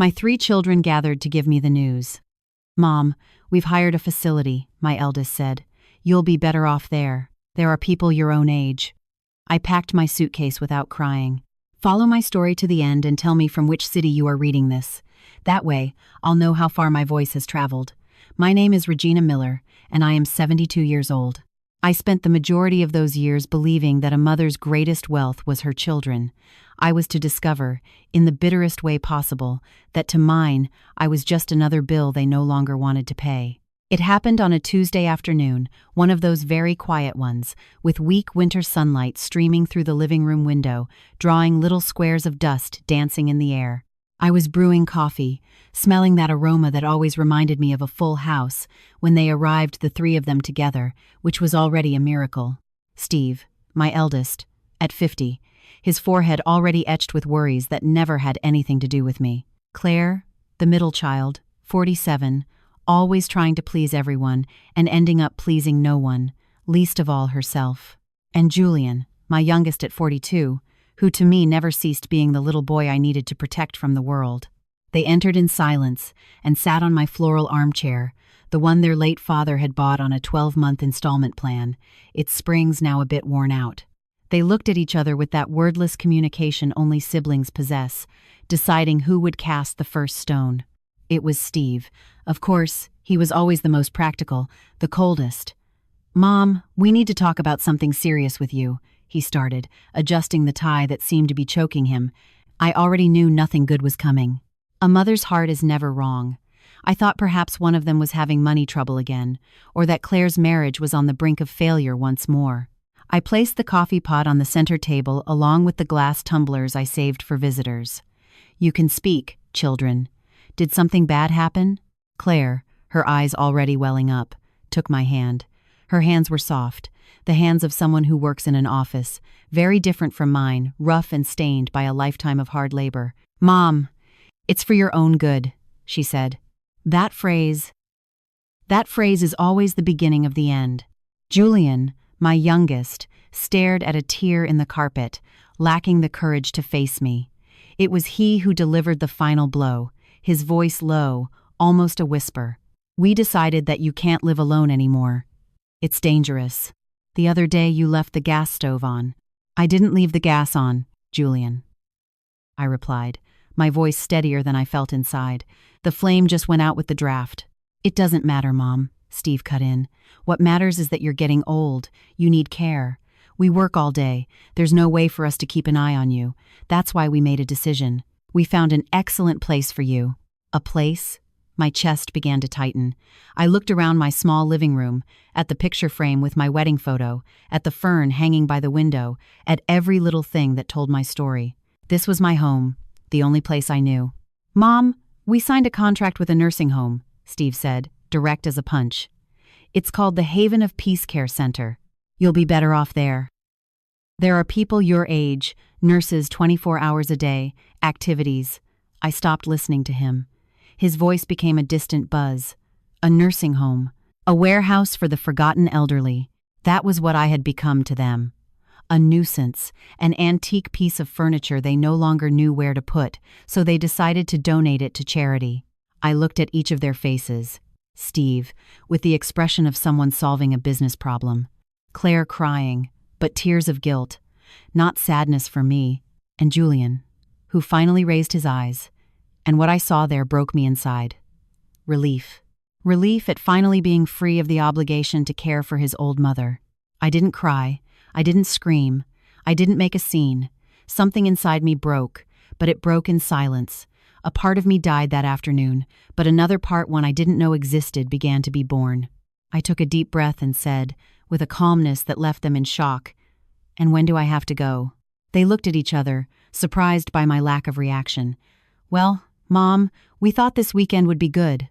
My 3 children gathered to give me the news. "Mom, we've hired a facility," my eldest said. "You'll be better off there. There are people your own age." I packed my suitcase without crying. Follow my story to the end and tell me from which city you are reading this. That way, I'll know how far my voice has traveled. My name is Regina Miller, and I am 72 years old. I spent the majority of those years believing that a mother's greatest wealth was her children. I was to discover, in the bitterest way possible, that to mine, I was just another bill they no longer wanted to pay. It happened on a Tuesday afternoon, one of those very quiet ones, with weak winter sunlight streaming through the living room window, drawing little squares of dust dancing in the air. I was brewing coffee, smelling that aroma that always reminded me of a full house, when they arrived, the 3 of them together, which was already a miracle. Steve, my eldest, at 50, his forehead already etched with worries that never had anything to do with me. Claire, the middle child, 47, always trying to please everyone and ending up pleasing no one, least of all herself. And Julian, my youngest at 42, who to me never ceased being the little boy I needed to protect from the world. They entered in silence and sat on my floral armchair, the one their late father had bought on a 12-month installment plan, its springs now a bit worn out. They looked at each other with that wordless communication only siblings possess, deciding who would cast the first stone. It was Steve. Of course, he was always the most practical, the coldest. "Mom, we need to talk about something serious with you," he started, adjusting the tie that seemed to be choking him. I already knew nothing good was coming. A mother's heart is never wrong. I thought perhaps one of them was having money trouble again, or that Claire's marriage was on the brink of failure once more. I placed the coffee pot on the center table along with the glass tumblers I saved for visitors. "You can speak, children. Did something bad happen?" Claire, her eyes already welling up, took my hand. Her hands were soft, the hands of someone who works in an office, very different from mine, rough and stained by a lifetime of hard labor. "Mom, it's for your own good," she said. That phrase is always the beginning of the end. Julian, my youngest, stared at a tear in the carpet, lacking the courage to face me. It was he who delivered the final blow, his voice low, almost a whisper. "We decided that you can't live alone anymore. It's dangerous. The other day you left the gas stove on." "I didn't leave the gas on, Julian," I replied, my voice steadier than I felt inside. "The flame just went out with the draft." "It doesn't matter, Mom," Steve cut in. "What matters is that you're getting old. You need care. We work all day. There's no way for us to keep an eye on you. That's why we made a decision. We found an excellent place for you." "A place?" My chest began to tighten. I looked around my small living room, at the picture frame with my wedding photo, at the fern hanging by the window, at every little thing that told my story. This was my home, the only place I knew. "Mom, we signed a contract with a nursing home," Steve said, direct as a punch. "It's called the Haven of Peace Care Center. You'll be better off there. There are people your age, nurses 24 hours a day, activities." I stopped listening to him. His voice became a distant buzz. A nursing home. A warehouse for the forgotten elderly. That was what I had become to them. A nuisance, an antique piece of furniture they no longer knew where to put, so they decided to donate it to charity. I looked at each of their faces. Steve, with the expression of someone solving a business problem. Claire crying, but tears of guilt, not sadness for me. And Julian, who finally raised his eyes. And what I saw there broke me inside. Relief. Relief at finally being free of the obligation to care for his old mother. I didn't cry. I didn't scream. I didn't make a scene. Something inside me broke, but it broke in silence. A part of me died that afternoon, but another part one I didn't know existed began to be born. I took a deep breath and said, with a calmness that left them in shock, "And when do I have to go?" They looked at each other, surprised by my lack of reaction. "Well, Mom, we thought this weekend would be good."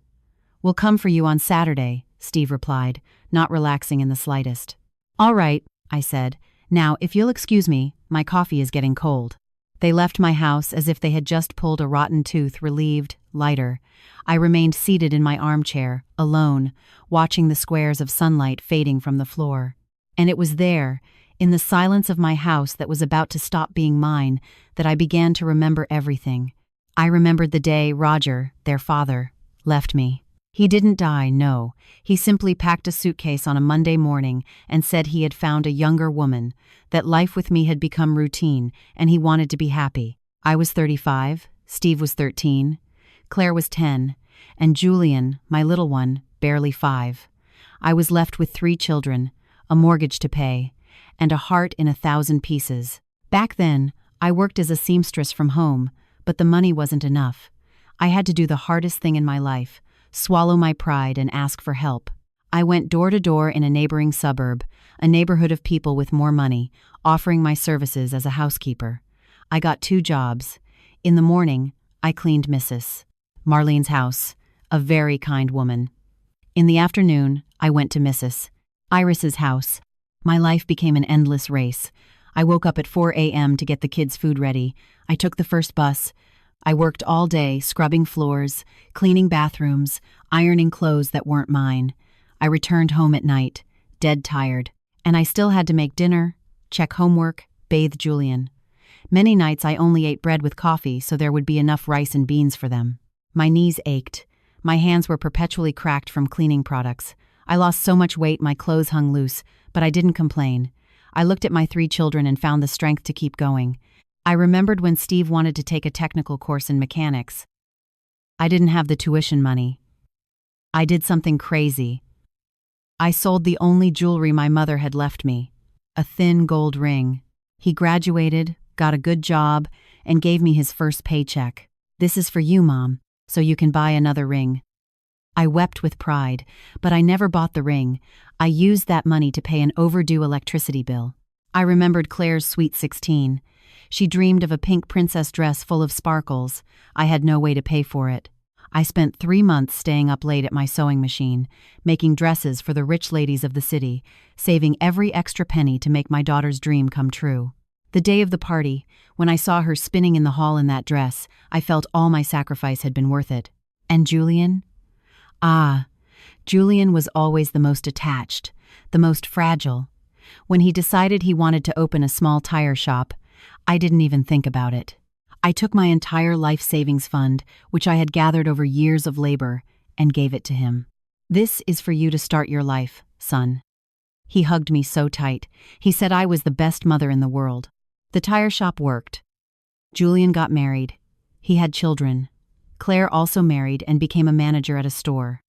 "We'll come for you on Saturday," Steve replied, not relaxing in the slightest. "All right," I said. "Now, if you'll excuse me, my coffee is getting cold." They left my house as if they had just pulled a rotten tooth, relieved, lighter. I remained seated in my armchair, alone, watching the squares of sunlight fading from the floor. And it was there, in the silence of my house that was about to stop being mine, that I began to remember everything. I remembered the day Roger, their father, left me. He didn't die, no. He simply packed a suitcase on a Monday morning and said he had found a younger woman, that life with me had become routine, and he wanted to be happy. I was 35, Steve was 13, Claire was 10, and Julian, my little one, barely 5. I was left with 3 children, a mortgage to pay, and a heart in 1,000 pieces. Back then, I worked as a seamstress from home, but the money wasn't enough. I had to do the hardest thing in my life, swallow my pride and ask for help. I went door to door in a neighboring suburb, a neighborhood of people with more money, offering my services as a housekeeper. I got 2 jobs. In the morning, I cleaned Mrs. Marlene's house, a very kind woman. In the afternoon, I went to Mrs. Iris's house. My life became an endless race. I woke up at 4 a.m. to get the kids' food ready. I took the first bus. I worked all day, scrubbing floors, cleaning bathrooms, ironing clothes that weren't mine. I returned home at night, dead tired, and I still had to make dinner, check homework, bathe Julian. Many nights I only ate bread with coffee so there would be enough rice and beans for them. My knees ached. My hands were perpetually cracked from cleaning products. I lost so much weight my clothes hung loose, but I didn't complain. I looked at my 3 children and found the strength to keep going. I remembered when Steve wanted to take a technical course in mechanics. I didn't have the tuition money. I did something crazy. I sold the only jewelry my mother had left me, a thin gold ring. He graduated, got a good job, and gave me his first paycheck. "This is for you, Mom, so you can buy another ring." I wept with pride, but I never bought the ring. I used that money to pay an overdue electricity bill. I remembered Claire's sweet 16. She dreamed of a pink princess dress full of sparkles. I had no way to pay for it. I spent 3 months staying up late at my sewing machine, making dresses for the rich ladies of the city, saving every extra penny to make my daughter's dream come true. The day of the party, when I saw her spinning in the hall in that dress, I felt all my sacrifice had been worth it. And Julian? Julian was always the most attached, the most fragile. When he decided he wanted to open a small tire shop, I didn't even think about it. I took my entire life savings fund, which I had gathered over years of labor, and gave it to him. "This is for you to start your life, son." He hugged me so tight. He said I was the best mother in the world. The tire shop worked. Julian got married. He had children. Claire also married and became a manager at a store.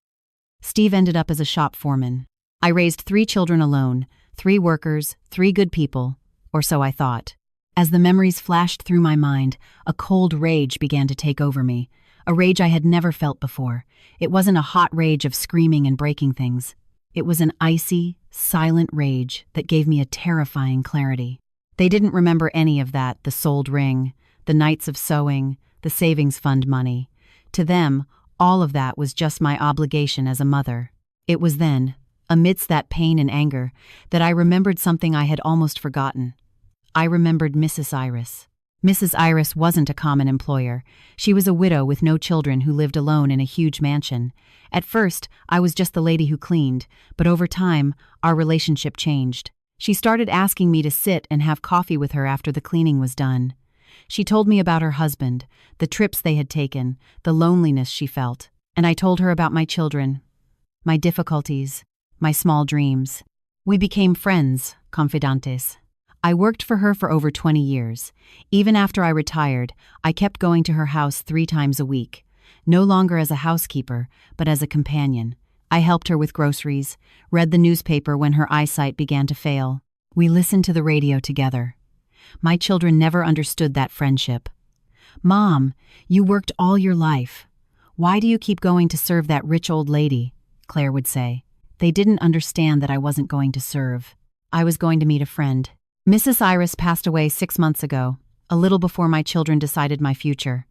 Steve ended up as a shop foreman. I raised 3 children alone, 3 workers, 3 good people, or so I thought. As the memories flashed through my mind, a cold rage began to take over me, a rage I had never felt before. It wasn't a hot rage of screaming and breaking things. It was an icy, silent rage that gave me a terrifying clarity. They didn't remember any of that, the sold ring, the nights of sewing, the savings fund money. To them, all of that was just my obligation as a mother. It was then, amidst that pain and anger, that I remembered something I had almost forgotten. I remembered Mrs. Iris. Mrs. Iris wasn't a common employer. She was a widow with no children who lived alone in a huge mansion. At first, I was just the lady who cleaned, but over time, our relationship changed. She started asking me to sit and have coffee with her after the cleaning was done. She told me about her husband, the trips they had taken, the loneliness she felt, and I told her about my children, my difficulties, my small dreams. We became friends, confidantes. I worked for her for over 20 years. Even after I retired, I kept going to her house 3 times a week, no longer as a housekeeper, but as a companion. I helped her with groceries, read the newspaper when her eyesight began to fail. We listened to the radio together. My children never understood that friendship. "Mom, you worked all your life. Why do you keep going to serve that rich old lady?" Claire would say. They didn't understand that I wasn't going to serve. I was going to meet a friend. Mrs. Iris passed away 6 months ago, a little before my children decided my future.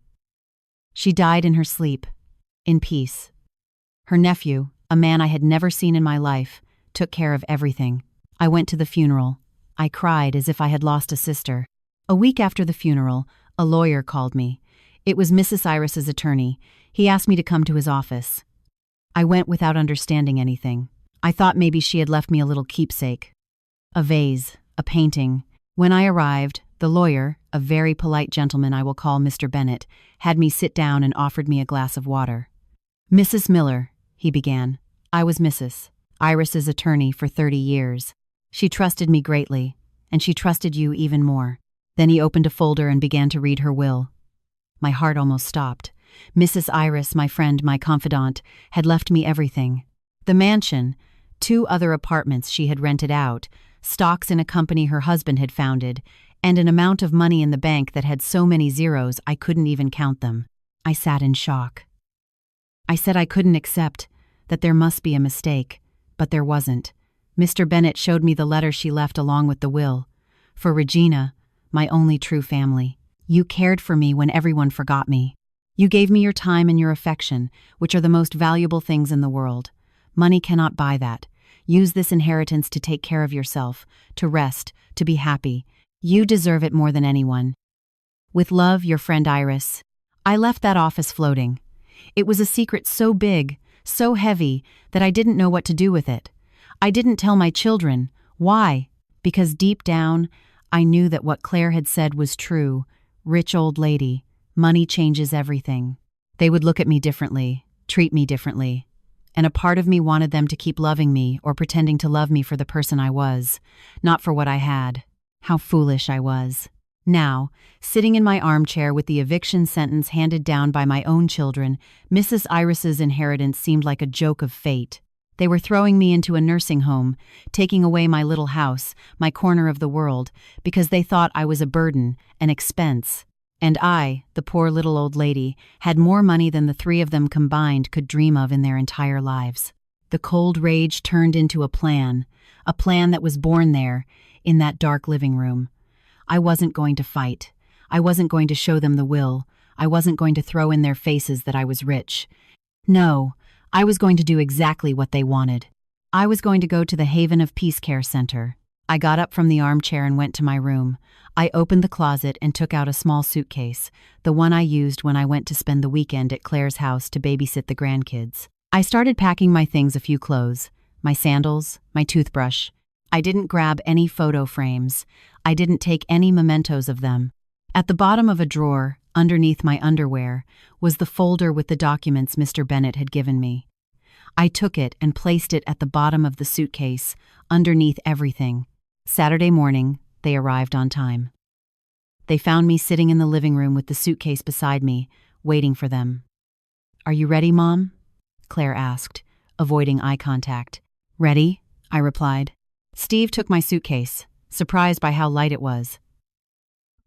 She died in her sleep, in peace. Her nephew, a man I had never seen in my life, took care of everything. I went to the funeral. I cried as if I had lost a sister. A week after the funeral, a lawyer called me. It was Mrs. Iris's attorney. He asked me to come to his office. I went without understanding anything. I thought maybe she had left me a little keepsake. A vase, a painting. When I arrived, The lawyer, a very polite gentleman I will call Mr. Bennett, had me sit down and offered me a glass of water. "Mrs. Miller," he began. "I was Mrs. Iris's attorney for 30 years. She trusted me greatly, and she trusted you even more." Then he opened a folder and began to read her will. My heart almost stopped. Mrs. Iris, my friend, my confidant, had left me everything. The mansion, 2 other apartments she had rented out, stocks in a company her husband had founded, and an amount of money in the bank that had so many zeros I couldn't even count them. I sat in shock. I said I couldn't accept, that there must be a mistake, but there wasn't. Mr. Bennett showed me the letter she left along with the will. "For Regina, my only true family. You cared for me when everyone forgot me. You gave me your time and your affection, which are the most valuable things in the world. Money cannot buy that. Use this inheritance to take care of yourself, to rest, to be happy. You deserve it more than anyone. With love, your friend Iris." I left that office floating. It was a secret so big, so heavy, that I didn't know what to do with it. I didn't tell my children. Why? Because deep down, I knew that what Claire had said was true. Rich old lady, money changes everything. They would look at me differently, treat me differently. And a part of me wanted them to keep loving me or pretending to love me for the person I was, not for what I had. How foolish I was. Now, sitting in my armchair with the eviction sentence handed down by my own children, Mrs. Iris's inheritance seemed like a joke of fate. They were throwing me into a nursing home, taking away my little house, my corner of the world, because they thought I was a burden, an expense. And I, the poor little old lady, had more money than the 3 of them combined could dream of in their entire lives. The cold rage turned into a plan that was born there, in that dark living room. I wasn't going to fight. I wasn't going to show them the will. I wasn't going to throw in their faces that I was rich. No, I was going to do exactly what they wanted. I was going to go to the Haven of Peace Care Center. I got up from the armchair and went to my room. I opened the closet and took out a small suitcase, the one I used when I went to spend the weekend at Claire's house to babysit the grandkids. I started packing my things, a few clothes, my sandals, my toothbrush. I didn't grab any photo frames. I didn't take any mementos of them. At the bottom of a drawer, underneath my underwear, was the folder with the documents Mr. Bennett had given me. I took it and placed it at the bottom of the suitcase, underneath everything. Saturday morning, they arrived on time. They found me sitting in the living room with the suitcase beside me, waiting for them. "Are you ready, Mom?" Claire asked, avoiding eye contact. "Ready?" I replied. Steve took my suitcase, surprised by how light it was.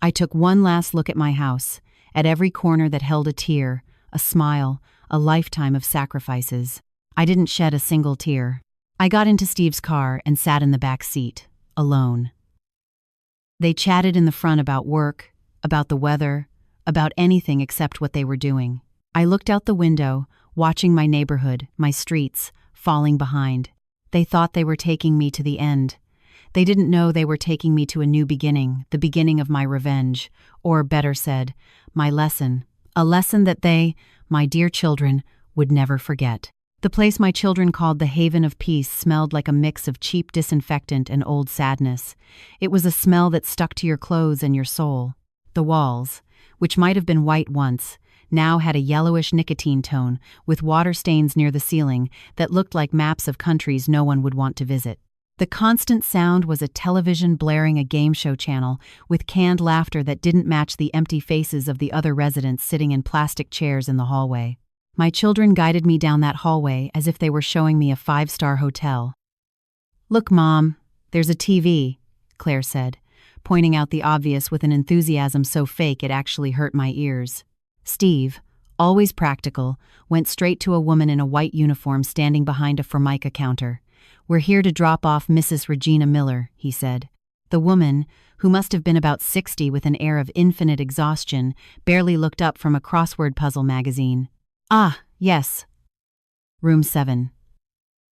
I took one last look at my house, at every corner that held a tear, a smile, a lifetime of sacrifices. I didn't shed a single tear. I got into Steve's car and sat in the back seat, alone. They chatted in the front about work, about the weather, about anything except what they were doing. I looked out the window, watching my neighborhood, my streets, falling behind. They thought they were taking me to the end. They didn't know they were taking me to a new beginning, the beginning of my revenge, or better said, my lesson. A lesson that they, my dear children, would never forget. The place my children called the Haven of Peace smelled like a mix of cheap disinfectant and old sadness. It was a smell that stuck to your clothes and your soul. The walls, which might have been white once, now had a yellowish nicotine tone, with water stains near the ceiling that looked like maps of countries no one would want to visit. The constant sound was a television blaring a game show channel, with canned laughter that didn't match the empty faces of the other residents sitting in plastic chairs in the hallway. My children guided me down that hallway as if they were showing me a 5-star hotel. "Look, Mom, there's a TV," Claire said, pointing out the obvious with an enthusiasm so fake it actually hurt my ears. Steve, always practical, went straight to a woman in a white uniform standing behind a Formica counter. "We're here to drop off Mrs. Regina Miller," he said. The woman, who must have been about 60 with an air of infinite exhaustion, barely looked up from a crossword puzzle magazine. "Ah, yes. Room 7.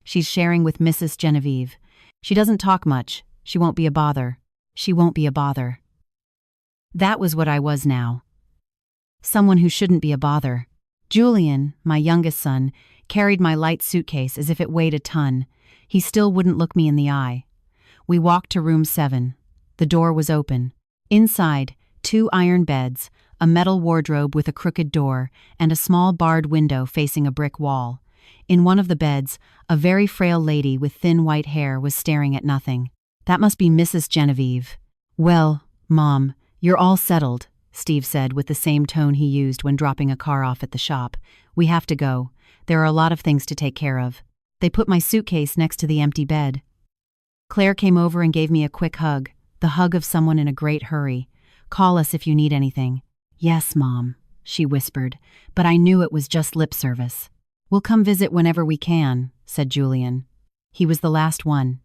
She's sharing with Mrs. Genevieve. She doesn't talk much. She won't be a bother. She won't be a bother." That was what I was now. Someone who shouldn't be a bother. Julian, my youngest son, carried my light suitcase as if it weighed a ton. He still wouldn't look me in the eye. We walked to room 7. The door was open. Inside, 2 iron beds, a metal wardrobe with a crooked door, and a small barred window facing a brick wall. In one of the beds, a very frail lady with thin white hair was staring at nothing. That must be Mrs. Genevieve. "Well, Mom, you're all settled," Steve said with the same tone he used when dropping a car off at the shop. "We have to go. There are a lot of things to take care of." They put my suitcase next to the empty bed. Claire came over and gave me a quick hug, the hug of someone in a great hurry. "Call us if you need anything." "Yes, Mom," she whispered, but I knew it was just lip service. "We'll come visit whenever we can," said Julian. He was the last one.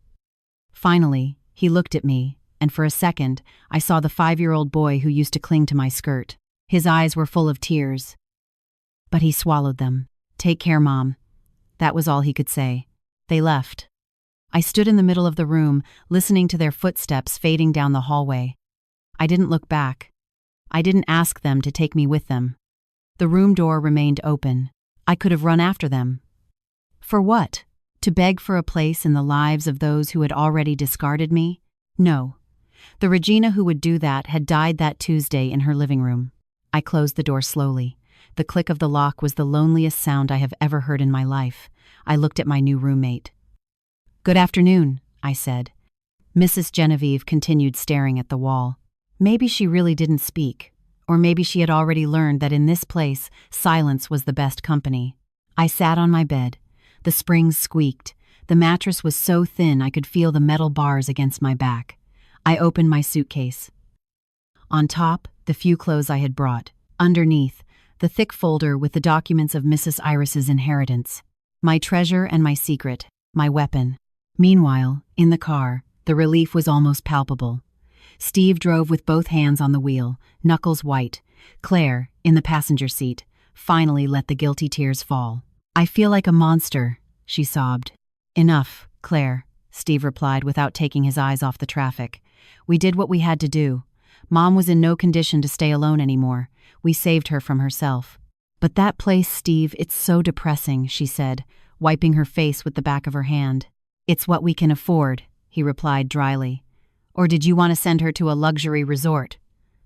Finally, he looked at me, and for a second, I saw the 5-year-old boy who used to cling to my skirt. His eyes were full of tears. But he swallowed them. "Take care, Mom." That was all he could say. They left. I stood in the middle of the room, listening to their footsteps fading down the hallway. I didn't look back. I didn't ask them to take me with them. The room door remained open. I could have run after them. For what? To beg for a place in the lives of those who had already discarded me? No. The Regina who would do that had died that Tuesday in her living room. I closed the door slowly. The click of the lock was the loneliest sound I have ever heard in my life. I looked at my new roommate. "Good afternoon," I said. Mrs. Genevieve continued staring at the wall. Maybe she really didn't speak, or maybe she had already learned that in this place, silence was the best company. I sat on my bed. The springs squeaked. The mattress was so thin I could feel the metal bars against my back. I opened my suitcase. On top, the few clothes I had brought. Underneath, the thick folder with the documents of Mrs. Iris's inheritance. My treasure and my secret, my weapon. Meanwhile, in the car, the relief was almost palpable. Steve drove with both hands on the wheel, knuckles white. Claire, in the passenger seat, finally let the guilty tears fall. "I feel like a monster," she sobbed. "Enough, Claire," Steve replied without taking his eyes off the traffic. "We did what we had to do. Mom was in no condition to stay alone anymore. We saved her from herself." "But that place, Steve, it's so depressing," she said, wiping her face with the back of her hand. "It's what we can afford," he replied dryly. "Or did you want to send her to a luxury resort?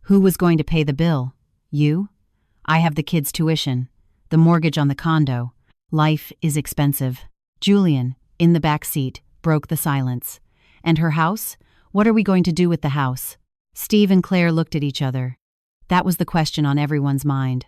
Who was going to pay the bill? You? I have the kids' tuition, the mortgage on the condo. Life is expensive." Julian, in the back seat, broke the silence. "And her house? What are we going to do with the house?" Steve and Claire looked at each other. That was the question on everyone's mind.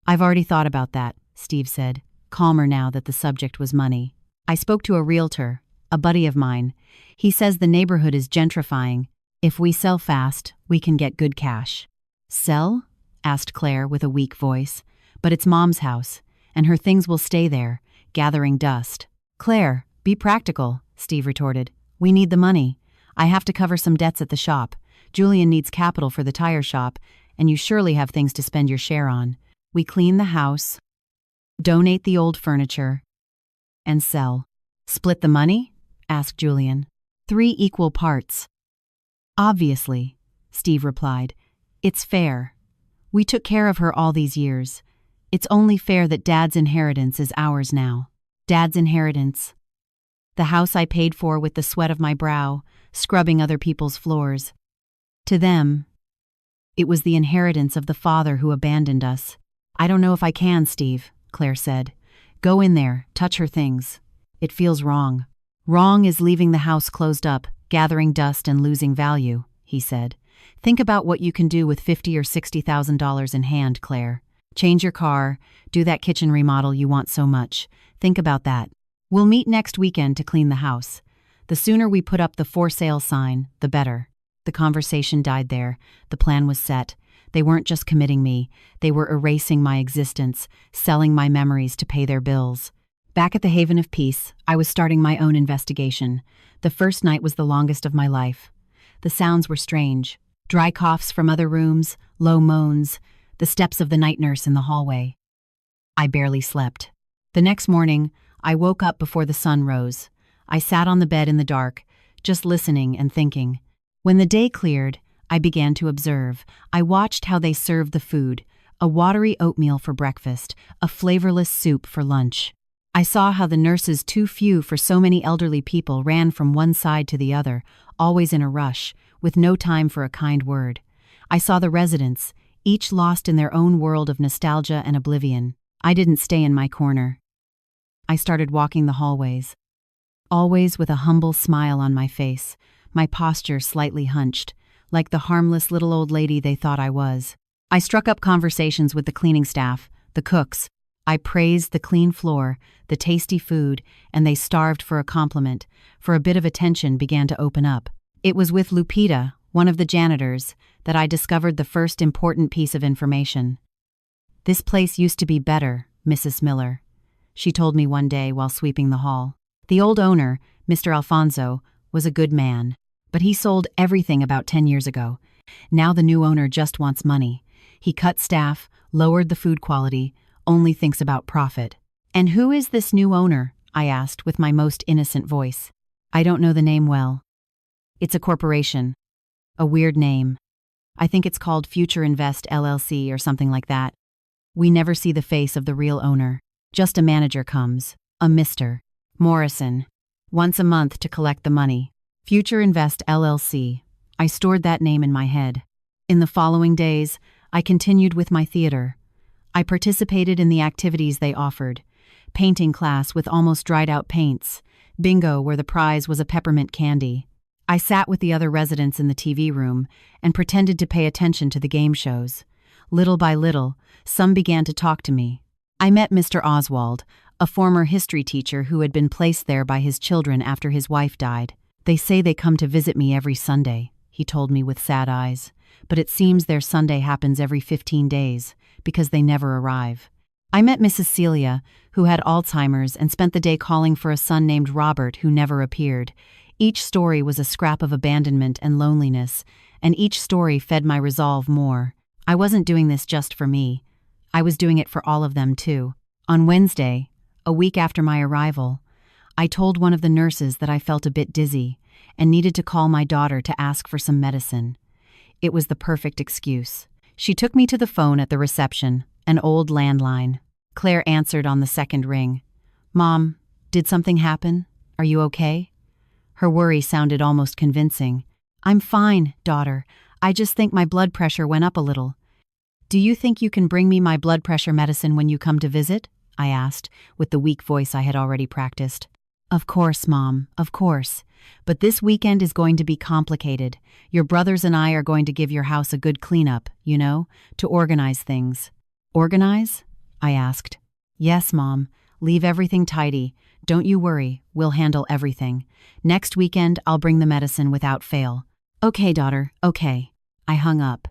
"I've already thought about that," Steve said, calmer now that the subject was money. "I spoke to a realtor, a buddy of mine. He says the neighborhood is gentrifying. If we sell fast, we can get good cash." "Sell?" asked Claire with a weak voice. "But it's Mom's house, and her things will stay there, gathering dust." "Claire, be practical," Steve retorted. "We need the money. I have to cover some debts at the shop. Julian needs capital for the tire shop, and you surely have things to spend your share on. We clean the house, donate the old furniture, and sell." "Split the money?" asked Julian. 3 equal parts." "Obviously," Steve replied. "It's fair. We took care of her all these years. It's only fair that Dad's inheritance is ours now." Dad's inheritance. The house I paid for with the sweat of my brow, scrubbing other people's floors. To them, it was the inheritance of the father who abandoned us. "I don't know if I can, Steve," Claire said. "Go in there, touch her things. It feels wrong." "Wrong is leaving the house closed up, gathering dust and losing value," he said. "Think about what you can do with $50,000 or $60,000 in hand, Claire. Change your car, do that kitchen remodel you want so much. Think about that. We'll meet next weekend to clean the house. The sooner we put up the for sale sign, the better." The conversation died there. The plan was set. They weren't just committing me. They were erasing my existence, selling my memories to pay their bills. Back at the Haven of Peace, I was starting my own investigation. The first night was the longest of my life. The sounds were strange. Dry coughs from other rooms, low moans, the steps of the night nurse in the hallway. I barely slept. The next morning, I woke up before the sun rose. I sat on the bed in the dark, just listening and thinking. When the day cleared, I began to observe. I watched how they served the food, a watery oatmeal for breakfast, a flavorless soup for lunch. I saw how the nurses, too few for so many elderly people, ran from one side to the other, always in a rush, with no time for a kind word. I saw the residents, each lost in their own world of nostalgia and oblivion. I didn't stay in my corner. I started walking the hallways, always with a humble smile on my face, my posture slightly hunched, like the harmless little old lady they thought I was. I struck up conversations with the cleaning staff, the cooks. I praised the clean floor, the tasty food, and they starved for a compliment, for a bit of attention began to open up. It was with Lupita, one of the janitors, that I discovered the first important piece of information. "This place used to be better, Mrs. Miller," she told me one day while sweeping the hall. "The old owner, Mr. Alfonso, was a good man, but he sold everything about 10 years ago. Now the new owner just wants money. He cut staff, lowered the food quality, only thinks about profit." "And who is this new owner?" I asked with my most innocent voice. "I don't know the name well. It's a corporation. A weird name. I think it's called Future Invest LLC or something like that. We never see the face of the real owner. Just a manager comes, a Mr. Morrison, once a month to collect the money. Future Invest LLC. I stored that name in my head. In the following days, I continued with my theater. I participated in the activities they offered. Painting class with almost dried out paints. Bingo where the prize was a peppermint candy. I sat with the other residents in the TV room and pretended to pay attention to the game shows. Little by little, some began to talk to me. I met Mr. Oswald, a former history teacher who had been placed there by his children after his wife died. "They say they come to visit me every Sunday," he told me with sad eyes, "but it seems their Sunday happens every 15 days, because they never arrive." I met Mrs. Celia, who had Alzheimer's and spent the day calling for a son named Robert who never appeared. Each story was a scrap of abandonment and loneliness, and each story fed my resolve more. I wasn't doing this just for me. I was doing it for all of them too. On Wednesday, a week after my arrival, I told one of the nurses that I felt a bit dizzy and needed to call my daughter to ask for some medicine. It was the perfect excuse. She took me to the phone at the reception, an old landline. Claire answered on the second ring. "Mom, did something happen? Are you okay?" Her worry sounded almost convincing. "I'm fine, daughter. I just think my blood pressure went up a little." "Do you think you can bring me my blood pressure medicine when you come to visit?" I asked, with the weak voice I had already practiced. "Of course, Mom, of course. But this weekend is going to be complicated. Your brothers and I are going to give your house a good cleanup, you know, to organize things." "Organize?" I asked. "Yes, Mom. Leave everything tidy. Don't you worry, we'll handle everything. Next weekend, I'll bring the medicine without fail." "Okay, daughter, okay." I hung up.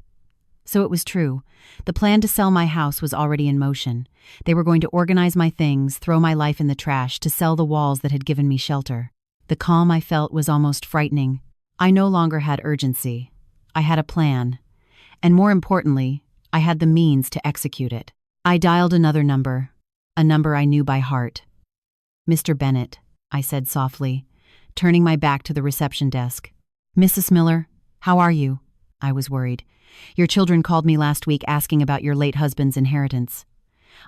So it was true. The plan to sell my house was already in motion. They were going to organize my things, throw my life in the trash, to sell the walls that had given me shelter. The calm I felt was almost frightening. I no longer had urgency. I had a plan. And more importantly, I had the means to execute it. I dialed another number, a number I knew by heart. "Mr. Bennett," I said softly, turning my back to the reception desk. "Mrs. Miller, how are you?" I was worried. "Your children called me last week asking about your late husband's inheritance.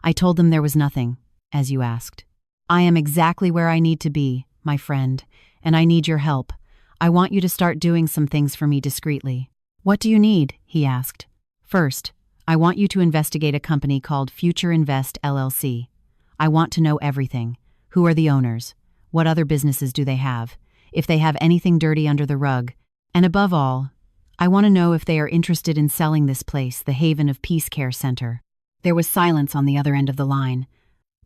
I told them there was nothing, as you asked. I am exactly where I need to be, my friend, and I need your help. I want you to start doing some things for me discreetly." "What do you need?" he asked. "First, I want you to investigate a company called Future Invest LLC. I want to know everything. Who are the owners? What other businesses do they have? If they have anything dirty under the rug. And above all, I want to know if they are interested in selling this place, the Haven of Peace Care Center." There was silence on the other end of the line.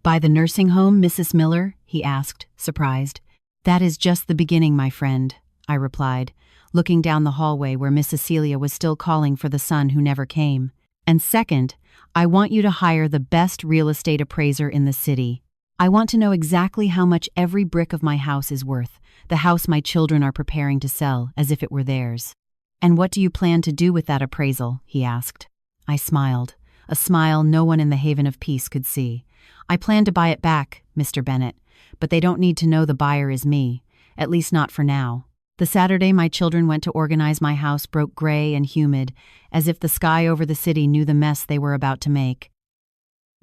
"By the nursing home, Mrs. Miller?" he asked, surprised. "That is just the beginning, my friend," I replied, looking down the hallway where Mrs. Celia was still calling for the son who never came. "And second, I want you to hire the best real estate appraiser in the city. I want to know exactly how much every brick of my house is worth, the house my children are preparing to sell, as if it were theirs." "And what do you plan to do with that appraisal?" he asked. I smiled, a smile no one in the Haven of Peace could see. "I plan to buy it back, Mr. Bennett, but they don't need to know the buyer is me, at least not for now." The Saturday my children went to organize my house broke gray and humid, as if the sky over the city knew the mess they were about to make.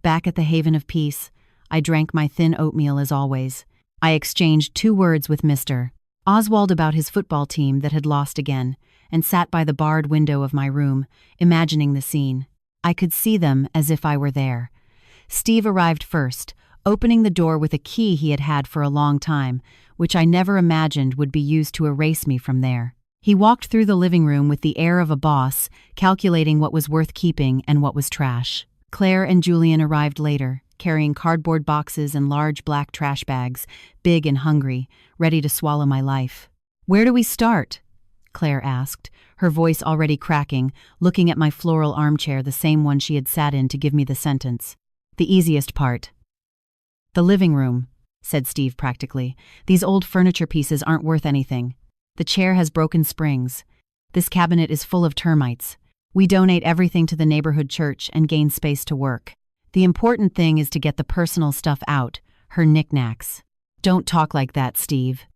Back at the Haven of Peace, I drank my thin oatmeal as always. I exchanged 2 words with Mr. Oswald about his football team that had lost again, and sat by the barred window of my room, imagining the scene. I could see them as if I were there. Steve arrived first, opening the door with a key he had had for a long time, which I never imagined would be used to erase me from there. He walked through the living room with the air of a boss, calculating what was worth keeping and what was trash. Claire and Julian arrived later, carrying cardboard boxes and large black trash bags, big and hungry, ready to swallow my life. "Where do we start?" Claire asked, her voice already cracking, looking at my floral armchair, the same one she had sat in to give me the sentence. "The easiest part." "The living room," said Steve practically. "These old furniture pieces aren't worth anything. The chair has broken springs. This cabinet is full of termites. We donate everything to the neighborhood church and gain space to work. The important thing is to get the personal stuff out, her knickknacks." "Don't talk like that, Steve."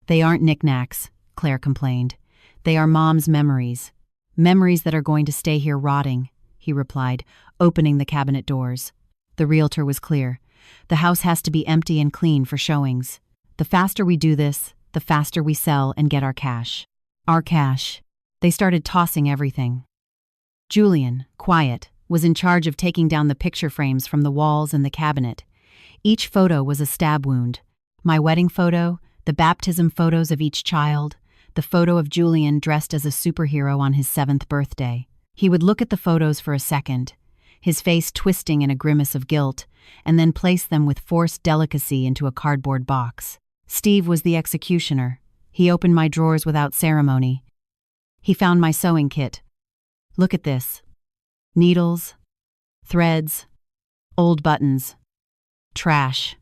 "They aren't knickknacks," Claire complained. "They are Mom's memories. Memories that are going to stay here rotting," he replied, opening the cabinet doors. The realtor was clear. "The house has to be empty and clean for showings. The faster we do this, the faster we sell and get our cash." Our cash. They started tossing everything. Julian, quiet, was in charge of taking down the picture frames from the walls and the cabinet. Each photo was a stab wound. My wedding photo, the baptism photos of each child, the photo of Julian dressed as a superhero on his 7th birthday. He would look at the photos for a second, his face twisting in a grimace of guilt, and then place them with forced delicacy into a cardboard box. Steve was the executioner. He opened my drawers without ceremony. He found my sewing kit. "Look at this. Needles, threads, old buttons, trash."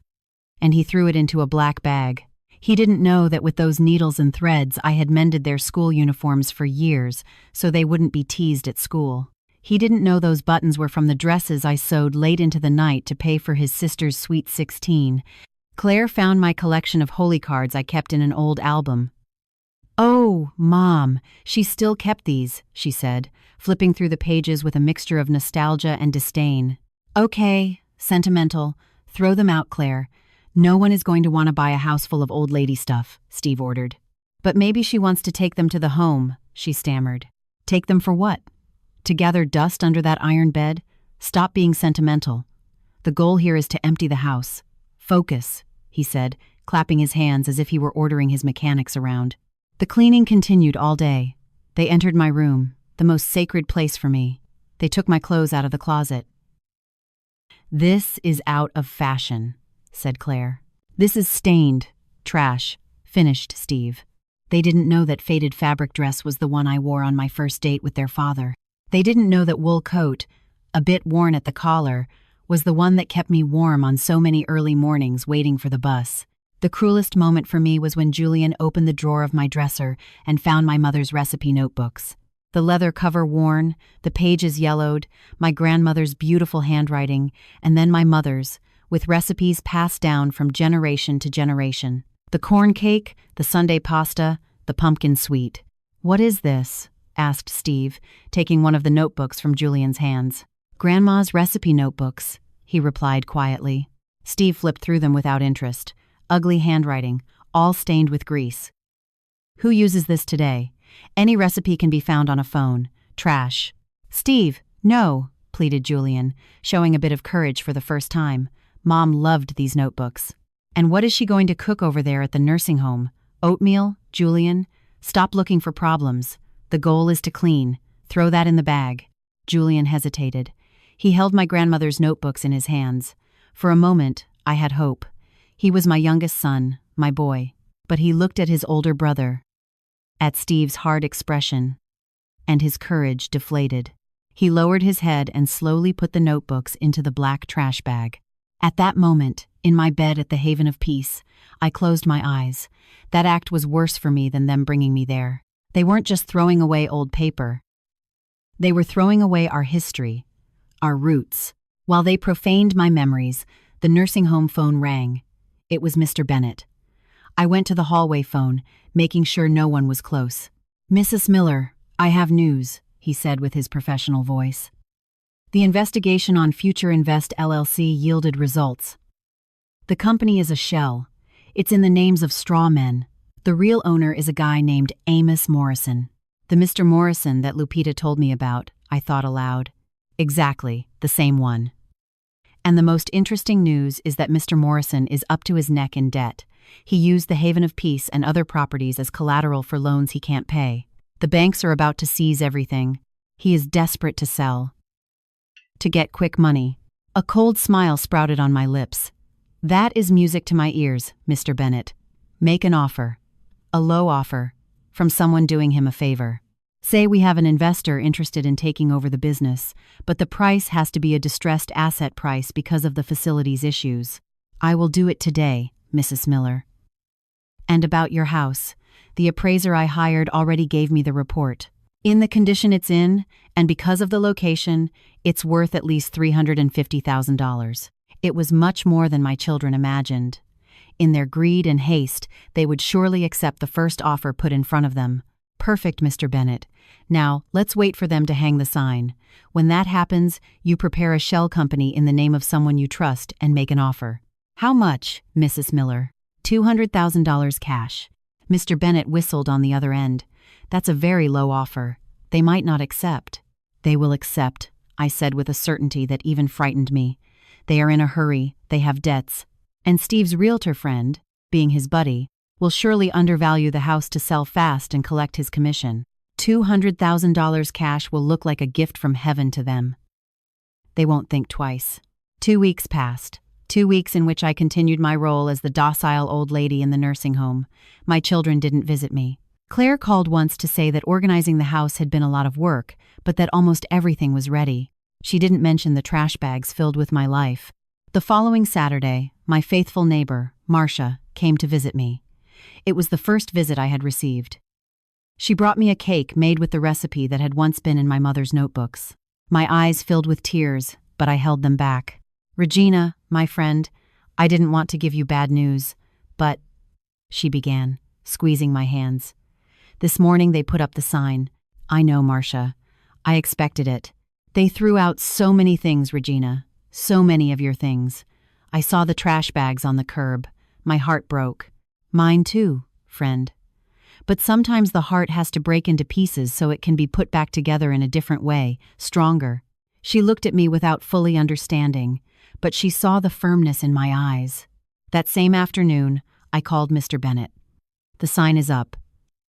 And he threw it into a black bag. He didn't know that with those needles and threads I had mended their school uniforms for years so they wouldn't be teased at school. He didn't know those buttons were from the dresses I sewed late into the night to pay for his sister's sweet 16. Claire found my collection of holy cards I kept in an old album. "Oh, Mom, she still kept these," she said, flipping through the pages with a mixture of nostalgia and disdain. "Okay, sentimental. Throw them out, Claire. No one is going to want to buy a house full of old lady stuff," Steve ordered. "But maybe she wants to take them to the home," she stammered. "Take them for what? To gather dust under that iron bed? Stop being sentimental. The goal here is to empty the house. Focus," he said, clapping his hands as if he were ordering his mechanics around. The cleaning continued all day. They entered my room, the most sacred place for me. They took my clothes out of the closet. "This is out of fashion," said Claire. "This is stained. Trash," finished Steve. They didn't know that faded fabric dress was the one I wore on my first date with their father. They didn't know that wool coat, a bit worn at the collar, was the one that kept me warm on so many early mornings waiting for the bus. The cruelest moment for me was when Julian opened the drawer of my dresser and found my mother's recipe notebooks. The leather cover worn, the pages yellowed, my grandmother's beautiful handwriting, and then my mother's, with recipes passed down from generation to generation. The corn cake, the Sunday pasta, the pumpkin sweet. "What is this?" asked Steve, taking one of the notebooks from Julian's hands. "Grandma's recipe notebooks," he replied quietly. Steve flipped through them without interest. Ugly handwriting, all stained with grease. "Who uses this today? Any recipe can be found on a phone. Trash." "Steve, no," pleaded Julian, showing a bit of courage for the first time. Mom loved these notebooks. "And what is she going to cook over there at the nursing home? Oatmeal, Julian? Stop looking for problems. The goal is to clean. Throw that in the bag." Julian hesitated. He held my grandmother's notebooks in his hands. For a moment, I had hope. He was my youngest son, my boy. But he looked at his older brother, at Steve's hard expression, and his courage deflated. He lowered his head and slowly put the notebooks into the black trash bag. At that moment, in my bed at the Haven of Peace, I closed my eyes. That act was worse for me than them bringing me there. They weren't just throwing away old paper. They were throwing away our history, our roots. While they profaned my memories, the nursing home phone rang. It was Mr. Bennett. I went to the hallway phone, making sure no one was close. "Mrs. Miller, I have news," he said with his professional voice. "The investigation on Future Invest LLC yielded results. The company is a shell. It's in the names of straw men. The real owner is a guy named Amos Morrison. The Mr. Morrison that Lupita told me about, I thought aloud. Exactly, the same one. And the most interesting news is that Mr. Morrison is up to his neck in debt. He used the Haven of Peace and other properties as collateral for loans he can't pay. The banks are about to seize everything. He is desperate to sell. To get quick money. A cold smile sprouted on my lips. That is music to my ears, Mr. Bennett. Make an offer. A low offer. From someone doing him a favor. Say we have an investor interested in taking over the business, but the price has to be a distressed asset price because of the facility's issues. I will do it today, Mrs. Miller. And about your house, the appraiser I hired already gave me the report. In the condition it's in, and because of the location, it's worth at least $350,000. It was much more than my children imagined. In their greed and haste, they would surely accept the first offer put in front of them. Perfect, Mr. Bennett. Now, let's wait for them to hang the sign. When that happens, you prepare a shell company in the name of someone you trust and make an offer. How much, Mrs. Miller? $200,000 cash. Mr. Bennett whistled on the other end. That's a very low offer. They might not accept. They will accept, I said with a certainty that even frightened me. They are in a hurry, they have debts. And Steve's realtor friend, being his buddy, will surely undervalue the house to sell fast and collect his commission. $200,000 cash will look like a gift from heaven to them. They won't think twice. 2 weeks passed. 2 weeks in which I continued my role as the docile old lady in the nursing home. My children didn't visit me. Claire called once to say that organizing the house had been a lot of work, but that almost everything was ready. She didn't mention the trash bags filled with my life. The following Saturday, my faithful neighbor, Marcia, came to visit me. It was the first visit I had received. She brought me a cake made with the recipe that had once been in my mother's notebooks. My eyes filled with tears, but I held them back. Regina, my friend, I didn't want to give you bad news, but, she began, squeezing my hands. This morning they put up the sign. I know, Marcia. I expected it. They threw out so many things, Regina. So many of your things. I saw the trash bags on the curb. My heart broke. Mine too, friend. But sometimes the heart has to break into pieces so it can be put back together in a different way, stronger. She looked at me without fully understanding, but she saw the firmness in my eyes. That same afternoon, I called Mr. Bennett. The sign is up.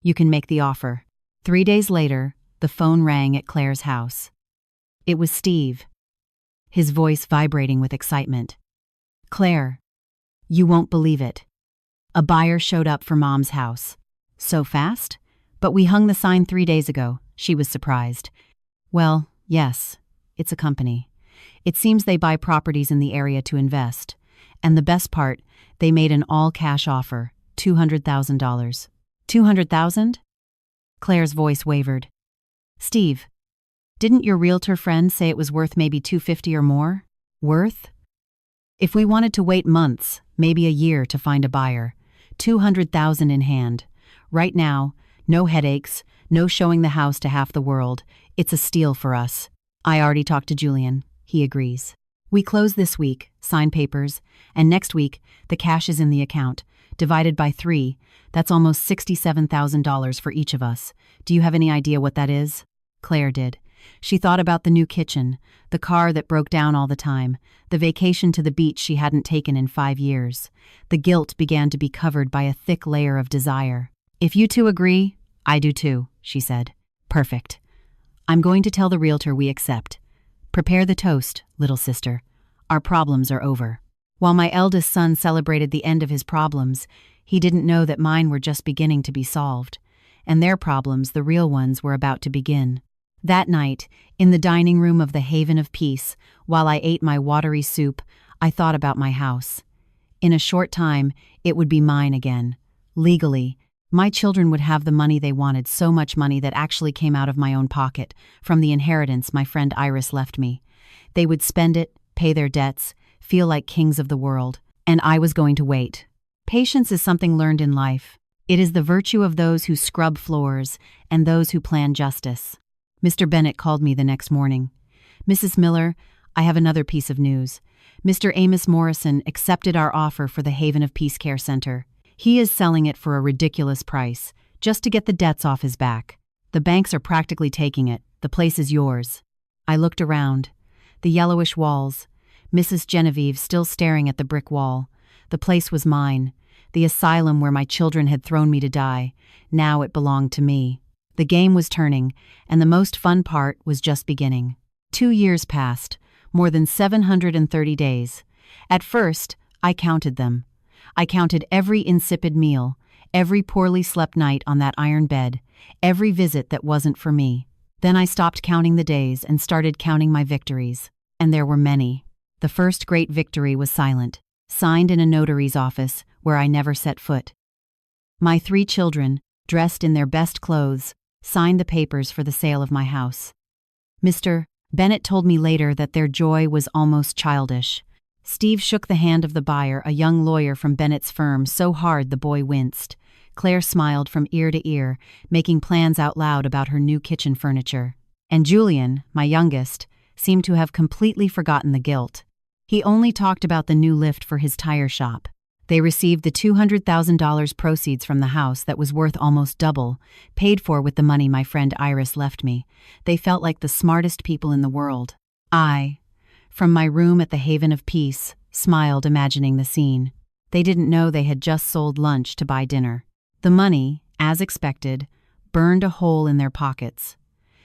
You can make the offer. 3 days later, the phone rang at Claire's house. It was Steve, his voice vibrating with excitement. Claire, you won't believe it. A buyer showed up for Mom's house. So fast? But we hung the sign 3 days ago, she was surprised. Well, yes, it's a company. It seems they buy properties in the area to invest. And the best part, they made an all-cash offer, $200,000. $200,000? Claire's voice wavered. Steve, didn't your realtor friend say it was worth maybe $250 or more? Worth? If we wanted to wait months, maybe a year to find a buyer, $200,000 in hand. Right now, no headaches, no showing the house to half the world. It's a steal for us. I already talked to Julian. He agrees. We close this week, sign papers, and next week, the cash is in the account. Divided by 3, that's almost $67,000 for each of us. Do you have any idea what that is? Claire did. She thought about the new kitchen, the car that broke down all the time, the vacation to the beach she hadn't taken in 5 years. The guilt began to be covered by a thick layer of desire. If you two agree, I do too, she said. Perfect. I'm going to tell the realtor we accept. Prepare the toast, little sister. Our problems are over. While my eldest son celebrated the end of his problems, he didn't know that mine were just beginning to be solved. And their problems, the real ones, were about to begin. That night, in the dining room of the Haven of Peace, while I ate my watery soup, I thought about my house. In a short time, it would be mine again. Legally, my children would have the money they wanted, so much money that actually came out of my own pocket, from the inheritance my friend Iris left me. They would spend it, pay their debts, feel like kings of the world, and I was going to wait. Patience is something learned in life. It is the virtue of those who scrub floors and those who plan justice. Mr. Bennett called me the next morning. Mrs. Miller, I have another piece of news. Mr. Amos Morrison accepted our offer for the Haven of Peace Care Center. He is selling it for a ridiculous price, just to get the debts off his back. The banks are practically taking it. The place is yours." I looked around. The yellowish walls. Mrs. Genevieve still staring at the brick wall. The place was mine. The asylum where my children had thrown me to die. Now it belonged to me. The game was turning, and the most fun part was just beginning. 2 years passed, more than 730 days. At first, I counted them. I counted every insipid meal, every poorly slept night on that iron bed, every visit that wasn't for me. Then I stopped counting the days and started counting my victories. And there were many. The first great victory was silent, signed in a notary's office where I never set foot. My 3 children, dressed in their best clothes, signed the papers for the sale of my house. Mr. Bennett told me later that their joy was almost childish. Steve shook the hand of the buyer, a young lawyer from Bennett's firm, so hard the boy winced. Claire smiled from ear to ear, making plans out loud about her new kitchen furniture. And Julian, my youngest, seemed to have completely forgotten the guilt. He only talked about the new lift for his tire shop. They received the $200,000 proceeds from the house that was worth almost double, paid for with the money my friend Iris left me. They felt like the smartest people in the world. I, from my room at the Haven of Peace, smiled imagining the scene. They didn't know they had just sold lunch to buy dinner. The money, as expected, burned a hole in their pockets.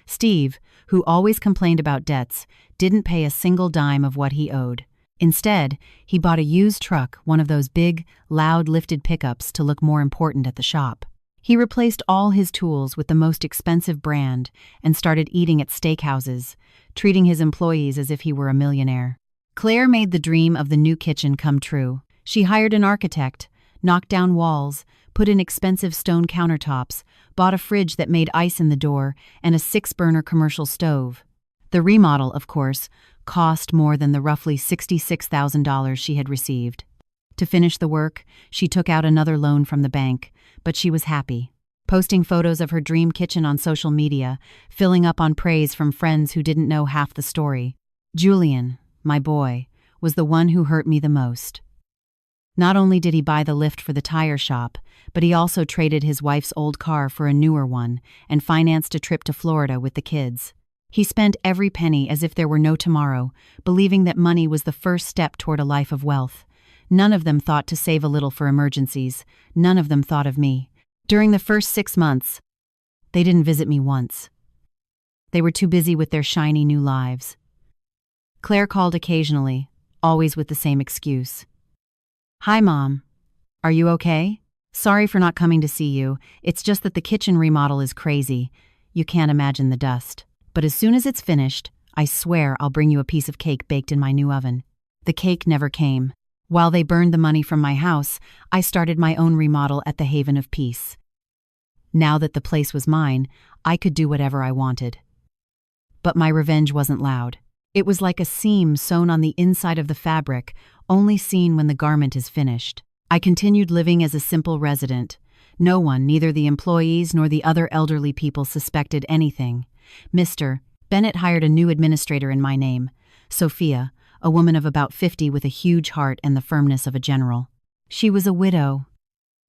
Steve, who always complained about debts, didn't pay a single dime of what he owed. Instead, he bought a used truck, one of those big, loud lifted pickups, to look more important at the shop. He replaced all his tools with the most expensive brand and started eating at steakhouses, treating his employees as if he were a millionaire. Claire made the dream of the new kitchen come true. She hired an architect, knocked down walls, put in expensive stone countertops, bought a fridge that made ice in the door, and a 6-burner commercial stove. The remodel, of course, cost more than the roughly $66,000 she had received. To finish the work, she took out another loan from the bank, but she was happy. Posting photos of her dream kitchen on social media, filling up on praise from friends who didn't know half the story. Julian, my boy, was the one who hurt me the most. Not only did he buy the lift for the tire shop, but he also traded his wife's old car for a newer one and financed a trip to Florida with the kids. He spent every penny as if there were no tomorrow, believing that money was the first step toward a life of wealth. None of them thought to save a little for emergencies. None of them thought of me. During the first 6 months, they didn't visit me once. They were too busy with their shiny new lives. Claire called occasionally, always with the same excuse. "Hi, Mom. Are you okay? Sorry for not coming to see you. It's just that the kitchen remodel is crazy. You can't imagine the dust. But as soon as it's finished, I swear I'll bring you a piece of cake baked in my new oven." The cake never came. While they burned the money from my house, I started my own remodel at the Haven of Peace. Now that the place was mine, I could do whatever I wanted. But my revenge wasn't loud. It was like a seam sewn on the inside of the fabric, only seen when the garment is finished. I continued living as a simple resident. No one, neither the employees nor the other elderly people, suspected anything. Mr. Bennett hired a new administrator in my name, Sophia, a woman of about 50 with a huge heart and the firmness of a general. She was a widow.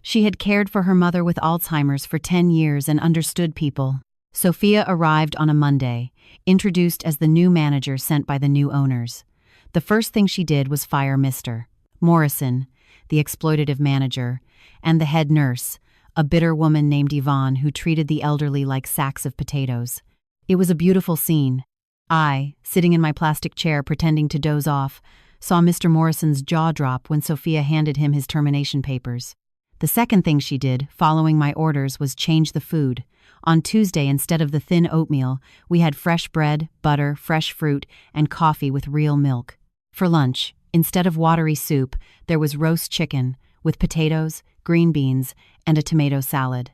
She had cared for her mother with Alzheimer's for 10 years and understood people. Sophia arrived on a Monday, introduced as the new manager sent by the new owners. The first thing she did was fire Mr. Morrison, the exploitative manager, and the head nurse, a bitter woman named Yvonne who treated the elderly like sacks of potatoes. It was a beautiful scene. I, sitting in my plastic chair pretending to doze off, saw Mr. Morrison's jaw drop when Sophia handed him his termination papers. The second thing she did, following my orders, was change the food. On Tuesday, instead of the thin oatmeal, we had fresh bread, butter, fresh fruit, and coffee with real milk. For lunch, instead of watery soup, there was roast chicken, with potatoes, green beans, and a tomato salad.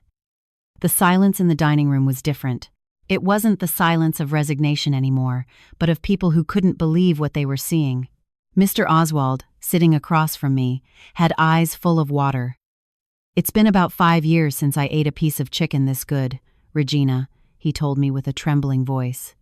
The silence in the dining room was different. It wasn't the silence of resignation anymore, but of people who couldn't believe what they were seeing. Mr. Oswald, sitting across from me, had eyes full of water. "It's been about 5 years since I ate a piece of chicken this good, Regina," he told me with a trembling voice.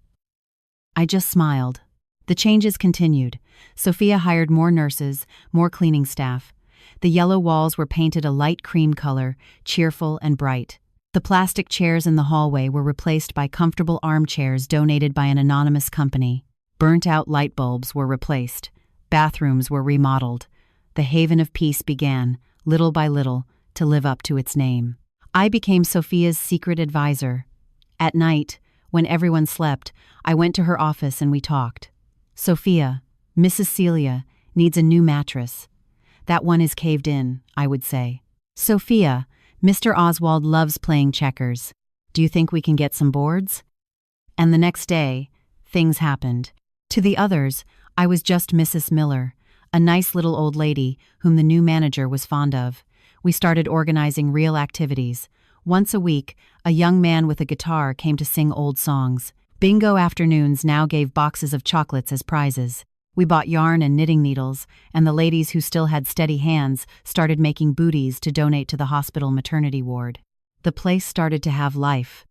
I just smiled. The changes continued. Sophia hired more nurses, more cleaning staff. The yellow walls were painted a light cream color, cheerful and bright. The plastic chairs in the hallway were replaced by comfortable armchairs donated by an anonymous company. Burnt-out light bulbs were replaced. Bathrooms were remodeled. The haven of peace began, little by little, to live up to its name. I became Sophia's secret advisor. At night, when everyone slept, I went to her office and we talked. "Sophia, Mrs. Celia, needs a new mattress. That one is caved in," I would say. "Sophia, Mr. Oswald loves playing checkers. Do you think we can get some boards?" And the next day, things happened. To the others, I was just Mrs. Miller, a nice little old lady whom the new manager was fond of. We started organizing real activities. Once a week, a young man with a guitar came to sing old songs. Bingo afternoons now gave boxes of chocolates as prizes. We bought yarn and knitting needles, and the ladies who still had steady hands started making booties to donate to the hospital maternity ward. The place started to have life.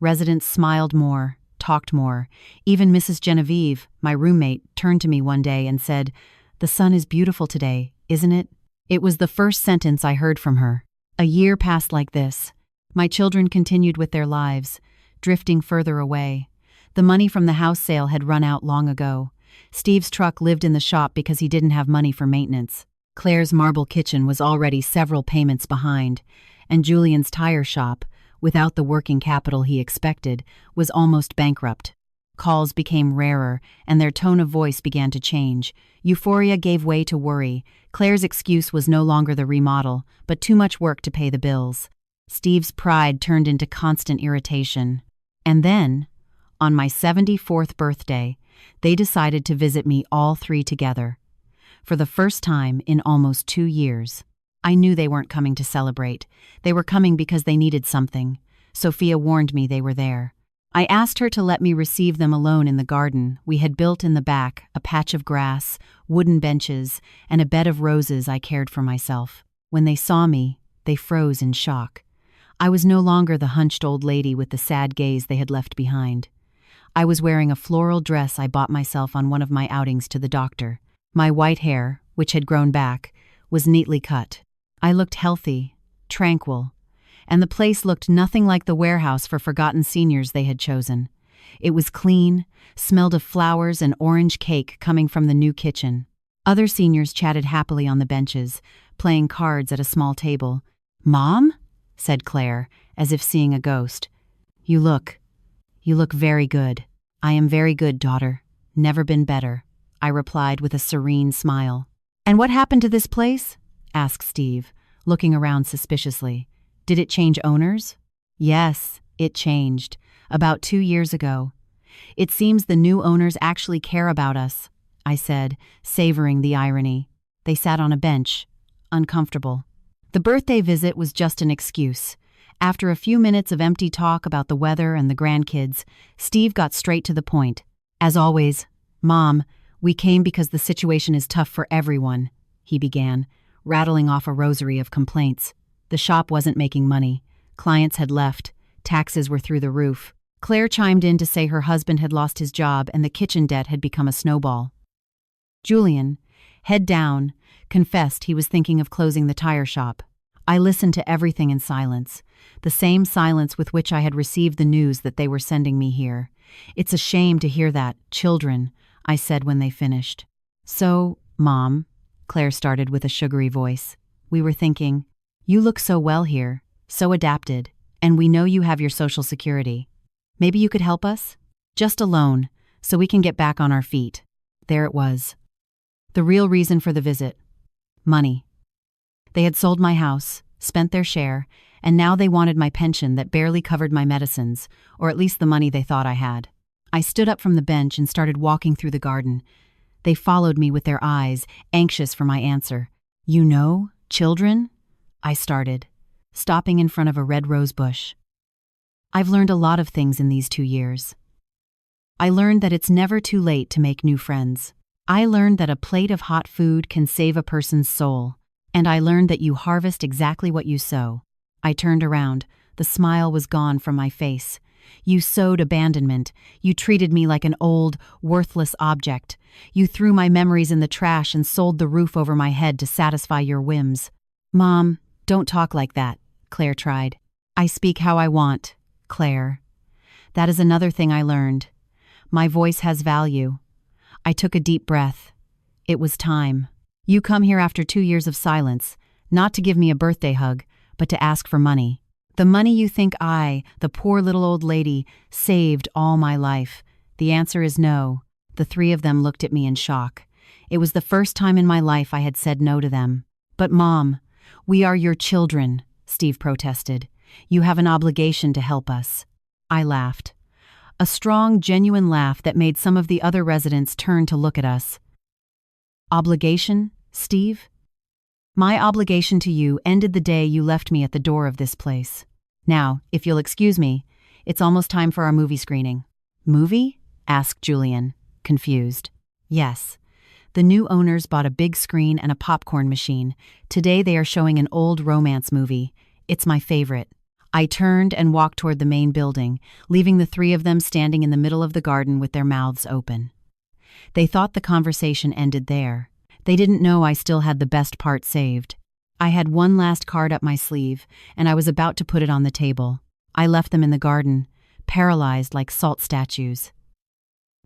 Residents smiled more, talked more. Even Mrs. Genevieve, my roommate, turned to me one day and said, "The sun is beautiful today, isn't it?" It was the first sentence I heard from her. A year passed like this. My children continued with their lives, drifting further away. The money from the house sale had run out long ago. Steve's truck lived in the shop because he didn't have money for maintenance. Claire's marble kitchen was already several payments behind, and Julian's tire shop, without the working capital he expected, was almost bankrupt. Calls became rarer, and their tone of voice began to change. Euphoria gave way to worry. Claire's excuse was no longer the remodel, but too much work to pay the bills. Steve's pride turned into constant irritation. And then, on my 74th birthday, they decided to visit me all three together. For the first time in almost 2 years. I knew they weren't coming to celebrate. They were coming because they needed something. Sophia warned me they were there. I asked her to let me receive them alone in the garden we had built in the back, a patch of grass, wooden benches, and a bed of roses I cared for myself. When they saw me, they froze in shock. I was no longer the hunched old lady with the sad gaze they had left behind. I was wearing a floral dress I bought myself on one of my outings to the doctor. My white hair, which had grown back, was neatly cut. I looked healthy, tranquil, and the place looked nothing like the warehouse for forgotten seniors they had chosen. It was clean, smelled of flowers and orange cake coming from the new kitchen. Other seniors chatted happily on the benches, playing cards at a small table. "Mom?" said Claire, as if seeing a ghost. You look very good." "I am very good, daughter. Never been better," I replied with a serene smile. "And what happened to this place?" asked Steve, looking around suspiciously. "Did it change owners?" "Yes, it changed. About 2 years ago. It seems the new owners actually care about us," I said, savoring the irony. They sat on a bench, uncomfortable. The birthday visit was just an excuse. After a few minutes of empty talk about the weather and the grandkids, Steve got straight to the point. "As always, Mom, we came because the situation is tough for everyone," he began, rattling off a rosary of complaints. The shop wasn't making money. Clients had left. Taxes were through the roof. Claire chimed in to say her husband had lost his job and the kitchen debt had become a snowball. Julian, head down, confessed he was thinking of closing the tire shop. I listened to everything in silence, the same silence with which I had received the news that they were sending me here. "It's a shame to hear that, children," I said when they finished. "So, Mom," Claire started with a sugary voice, "we were thinking, you look so well here, so adapted, and we know you have your Social Security. Maybe you could help us? Just a loan, so we can get back on our feet." There it was. The real reason for the visit. Money. They had sold my house, spent their share, and now they wanted my pension that barely covered my medicines, or at least the money they thought I had. I stood up from the bench and started walking through the garden. They followed me with their eyes, anxious for my answer. "You know, children?" I started, stopping in front of a red rose bush. "I've learned a lot of things in these 2 years. I learned that it's never too late to make new friends. I learned that a plate of hot food can save a person's soul. And I learned that you harvest exactly what you sow." I turned around. The smile was gone from my face. "You sowed abandonment. You treated me like an old, worthless object. You threw my memories in the trash and sold the roof over my head to satisfy your whims." "Mom, don't talk like that," Claire tried. I speak how I want, Claire. That is another thing I learned. My voice has value. I took a deep breath. It was time. You come here after 2 years of silence, not to give me a birthday hug, but to ask for money. The money you think I, the poor little old lady, saved all my life. The answer is no. The three of them looked at me in shock. It was the first time in my life I had said no to them. But Mom, we are your children, Steve protested. You have an obligation to help us. I laughed. A strong, genuine laugh that made some of the other residents turn to look at us. Obligation, Steve? My obligation to you ended the day you left me at the door of this place. Now, if you'll excuse me, it's almost time for our movie screening. Movie? Asked Julian, confused. Yes. The new owners bought a big screen and a popcorn machine. Today they are showing an old romance movie. It's my favorite. I turned and walked toward the main building, leaving the three of them standing in the middle of the garden with their mouths open. They thought the conversation ended there. They didn't know I still had the best part saved. I had one last card up my sleeve, and I was about to put it on the table. I left them in the garden, paralyzed like salt statues.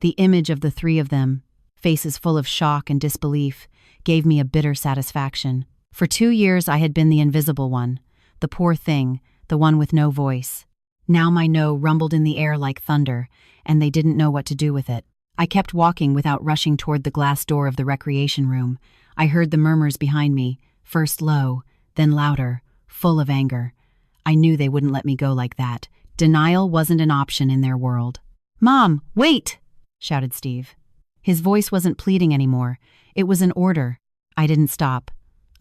The image of the three of them, faces full of shock and disbelief, gave me a bitter satisfaction. For 2 years I had been the invisible one, the poor thing, the one with no voice. Now my no rumbled in the air like thunder, and they didn't know what to do with it. I kept walking without rushing toward the glass door of the recreation room. I heard the murmurs behind me, first low, then louder, full of anger. I knew they wouldn't let me go like that. Denial wasn't an option in their world. "Mom, wait!" shouted Steve. His voice wasn't pleading anymore. It was an order. I didn't stop.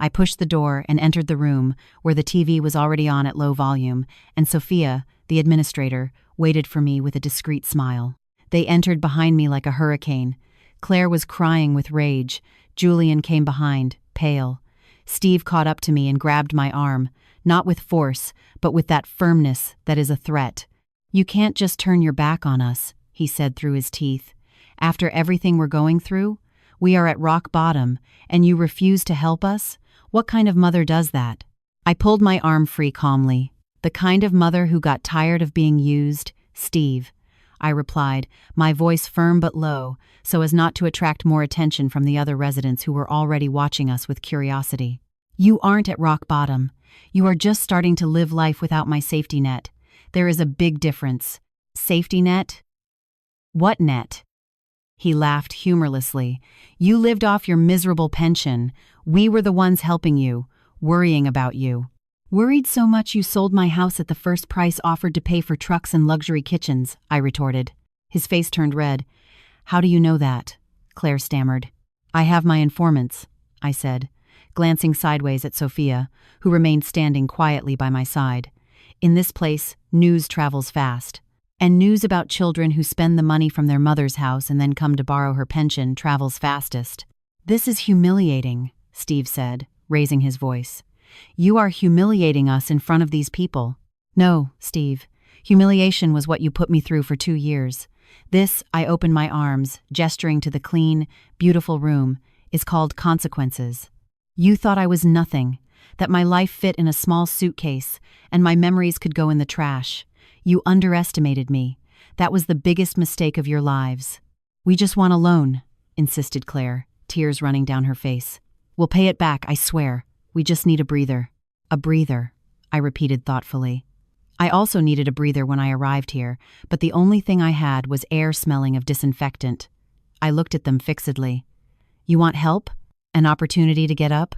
I pushed the door and entered the room, where the TV was already on at low volume, and Sophia, the administrator, waited for me with a discreet smile. They entered behind me like a hurricane. Claire was crying with rage. Julian came behind, pale. Steve caught up to me and grabbed my arm, not with force, but with that firmness that is a threat. "You can't just turn your back on us," he said through his teeth. "After everything we're going through, we are at rock bottom, and you refuse to help us? What kind of mother does that?" I pulled my arm free calmly. "The kind of mother who got tired of being used, Steve," I replied, my voice firm but low, so as not to attract more attention from the other residents who were already watching us with curiosity. "You aren't at rock bottom. You are just starting to live life without my safety net. There is a big difference." "Safety net? What net?" He laughed humorlessly. "You lived off your miserable pension. We were the ones helping you, worrying about you. Worried so much you sold my house at the first price offered to pay for trucks and luxury kitchens," I retorted. His face turned red. "How do you know that?" Claire stammered. "I have my informants," I said, glancing sideways at Sophia, who remained standing quietly by my side. In this place, news travels fast. And news about children who spend the money from their mother's house and then come to borrow her pension travels fastest. "This is humiliating," Steve said, raising his voice. "You are humiliating us in front of these people." "No, Steve. Humiliation was what you put me through for 2 years. This," I opened my arms, gesturing to the clean, beautiful room, "is called consequences. You thought I was nothing, that my life fit in a small suitcase, and my memories could go in the trash. You underestimated me. That was the biggest mistake of your lives." "We just want a loan," insisted Claire, tears running down her face. "We'll pay it back, I swear. We just need a breather." "A breather," I repeated thoughtfully. I also needed a breather when I arrived here, but the only thing I had was air smelling of disinfectant. I looked at them fixedly. "You want help? An opportunity to get up?"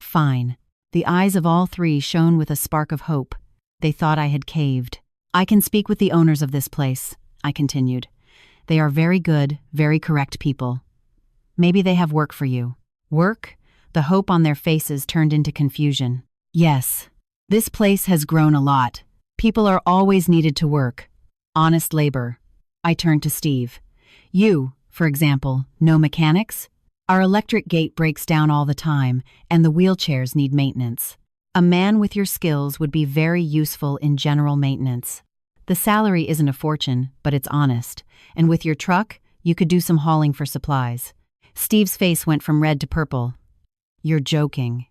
"Fine." The eyes of all three shone with a spark of hope. They thought I had caved. "I can speak with the owners of this place," I continued. "They are very good, very correct people. Maybe they have work for you." "Work?" The hope on their faces turned into confusion. "Yes. This place has grown a lot. People are always needed to work. Honest labor." I turned to Steve. "You, for example, know mechanics? Our electric gate breaks down all the time, and the wheelchairs need maintenance. A man with your skills would be very useful in general maintenance. The salary isn't a fortune, but it's honest, and with your truck, you could do some hauling for supplies." Steve's face went from red to purple. "You're joking.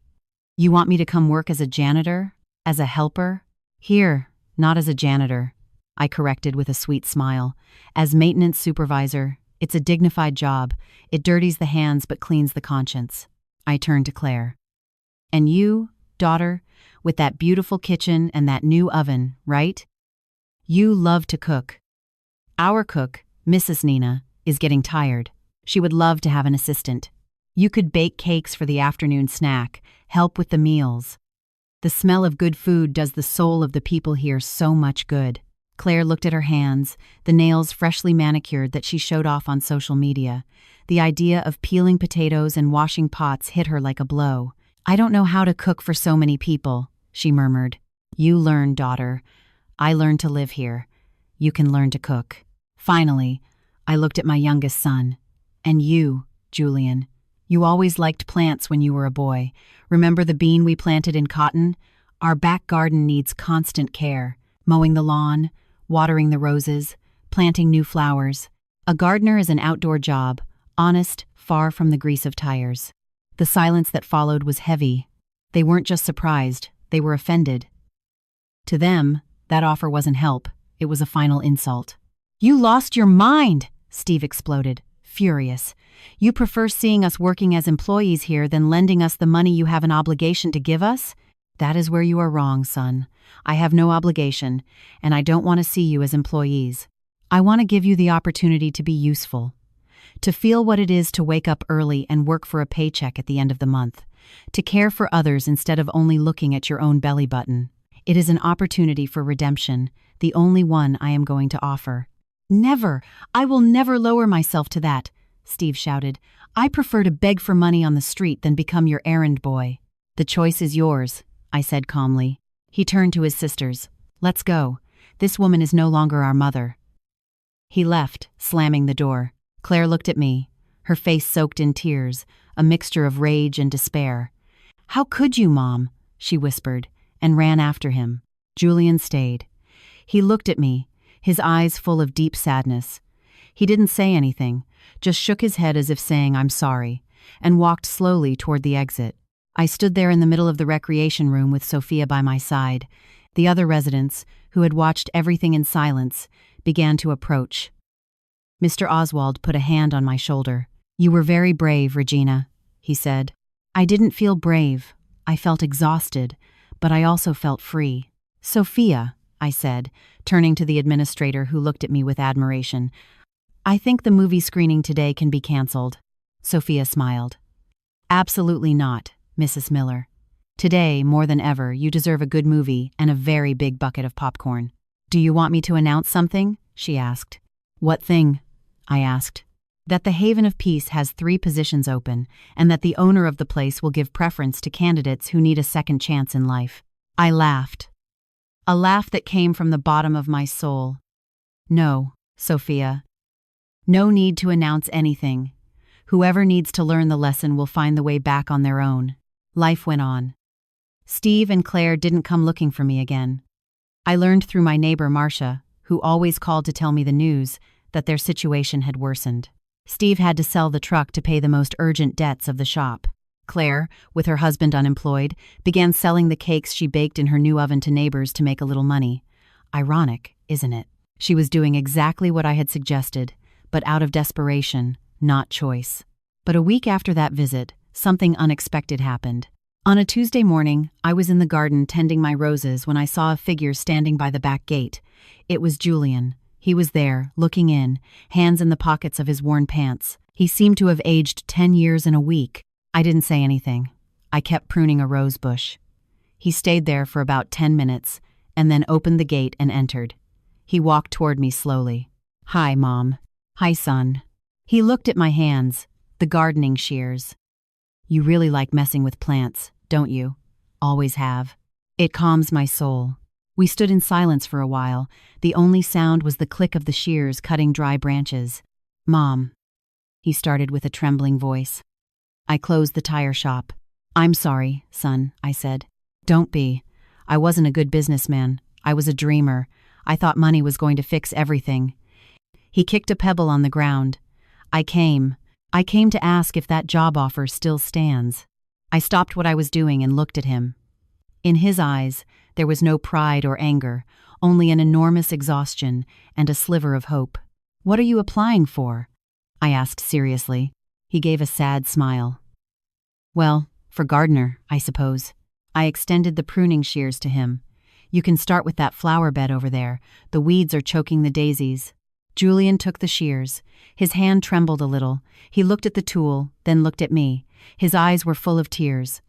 You want me to come work as a janitor? As a helper?" Here, not as a janitor, I corrected with a sweet smile. As maintenance supervisor, it's a dignified job. It dirties the hands but cleans the conscience. I turned to Claire. And you, daughter, with that beautiful kitchen and that new oven, right? You love to cook. Our cook, Mrs. Nina, is getting tired. She would love to have an assistant. You could bake cakes for the afternoon snack, help with the meals. The smell of good food does the soul of the people here so much good. Claire looked at her hands, the nails freshly manicured that she showed off on social media. The idea of peeling potatoes and washing pots hit her like a blow. I don't know how to cook for so many people, she murmured. You learn, daughter. I learned to live here. You can learn to cook. Finally, I looked at my youngest son. And you, Julian. You always liked plants when you were a boy. Remember the bean we planted in cotton? Our back garden needs constant care. Mowing the lawn, watering the roses, planting new flowers. A gardener is an outdoor job, honest, far from the grease of tires. The silence that followed was heavy. They weren't just surprised, they were offended. To them, that offer wasn't help, it was a final insult. You lost your mind, Steve exploded, furious. You prefer seeing us working as employees here than lending us the money you have an obligation to give us? That is where you are wrong, son. I have no obligation, and I don't want to see you as employees. I want to give you the opportunity to be useful, to feel what it is to wake up early and work for a paycheck at the end of the month, to care for others instead of only looking at your own belly button. It is an opportunity for redemption, the only one I am going to offer. Never! I will never lower myself to that, Steve shouted. I prefer to beg for money on the street than become your errand boy. The choice is yours, I said calmly. He turned to his sisters. Let's go. This woman is no longer our mother. He left, slamming the door. Claire looked at me, her face soaked in tears, a mixture of rage and despair. How could you, Mom? She whispered, and ran after him. Julian stayed. He looked at me, his eyes full of deep sadness. He didn't say anything, just shook his head as if saying, I'm sorry, and walked slowly toward the exit. I stood there in the middle of the recreation room with Sophia by my side. The other residents, who had watched everything in silence, began to approach. Mr. Oswald put a hand on my shoulder. You were very brave, Regina, he said. I didn't feel brave. I felt exhausted, but I also felt free. Sophia, I said, turning to the administrator who looked at me with admiration. I think the movie screening today can be canceled. Sophia smiled. Absolutely not, Mrs. Miller. Today, more than ever, you deserve a good movie and a very big bucket of popcorn. Do you want me to announce something? She asked. What thing? I asked. That the Haven of Peace has 3 positions open, and that the owner of the place will give preference to candidates who need a second chance in life. I laughed. A laugh that came from the bottom of my soul. No, Sophia. No need to announce anything. Whoever needs to learn the lesson will find the way back on their own. Life went on. Steve and Claire didn't come looking for me again. I learned through my neighbor Marcia, who always called to tell me the news, that their situation had worsened. Steve had to sell the truck to pay the most urgent debts of the shop. Claire, with her husband unemployed, began selling the cakes she baked in her new oven to neighbors to make a little money. Ironic, isn't it? She was doing exactly what I had suggested, but out of desperation, not choice. But a week after that visit, something unexpected happened. On a Tuesday morning, I was in the garden tending my roses when I saw a figure standing by the back gate. It was Julian. He was there, looking in, hands in the pockets of his worn pants. He seemed to have aged 10 years in a week. I didn't say anything. I kept pruning a rose bush. He stayed there for about 10 minutes, and then opened the gate and entered. He walked toward me slowly. Hi, Mom. Hi, son. He looked at my hands, the gardening shears. You really like messing with plants, don't you? Always have. It calms my soul. We stood in silence for a while. The only sound was the click of the shears cutting dry branches. Mom, he started with a trembling voice. I closed the tire shop. I'm sorry, son, I said. Don't be. I wasn't a good businessman. I was a dreamer. I thought money was going to fix everything. He kicked a pebble on the ground. I came to ask if that job offer still stands. I stopped what I was doing and looked at him. In his eyes, there was no pride or anger, only an enormous exhaustion and a sliver of hope. "What are you applying for?" I asked seriously. He gave a sad smile. "Well, for gardener, I suppose." I extended the pruning shears to him. "You can start with that flower bed over there. The weeds are choking the daisies." Julian took the shears. His hand trembled a little. He looked at the tool, then looked at me. His eyes were full of tears.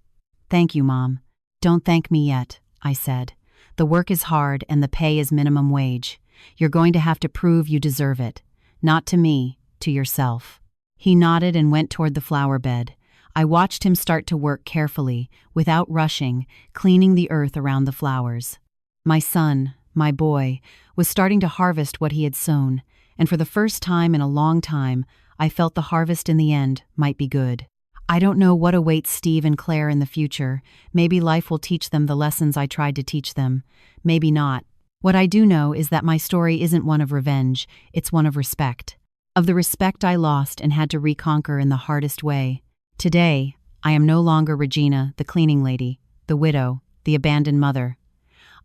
"Thank you, Mom." "Don't thank me yet," I said. "The work is hard and the pay is minimum wage. You're going to have to prove you deserve it. Not to me, to yourself." He nodded and went toward the flower bed. I watched him start to work carefully, without rushing, cleaning the earth around the flowers. My son, my boy, was starting to harvest what he had sown, and for the first time in a long time, I felt the harvest in the end might be good. I don't know what awaits Steve and Claire in the future. Maybe life will teach them the lessons I tried to teach them. Maybe not. What I do know is that my story isn't one of revenge, it's one of respect. Of the respect I lost and had to reconquer in the hardest way. Today, I am no longer Regina, the cleaning lady, the widow, the abandoned mother.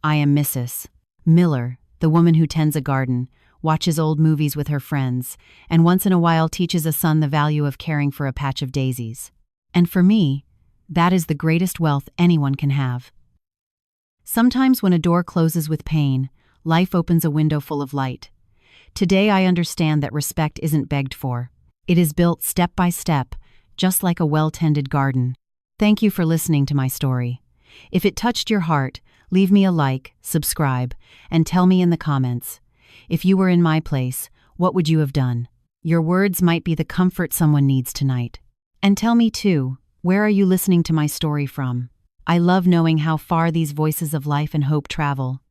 I am Mrs. Miller, the woman who tends a garden, watches old movies with her friends, and once in a while teaches a son the value of caring for a patch of daisies. And for me, that is the greatest wealth anyone can have. Sometimes when a door closes with pain, life opens a window full of light. Today I understand that respect isn't begged for. It is built step by step, just like a well-tended garden. Thank you for listening to my story. If it touched your heart, leave me a like, subscribe, and tell me in the comments. If you were in my place, what would you have done? Your words might be the comfort someone needs tonight. And tell me too, where are you listening to my story from? I love knowing how far these voices of life and hope travel.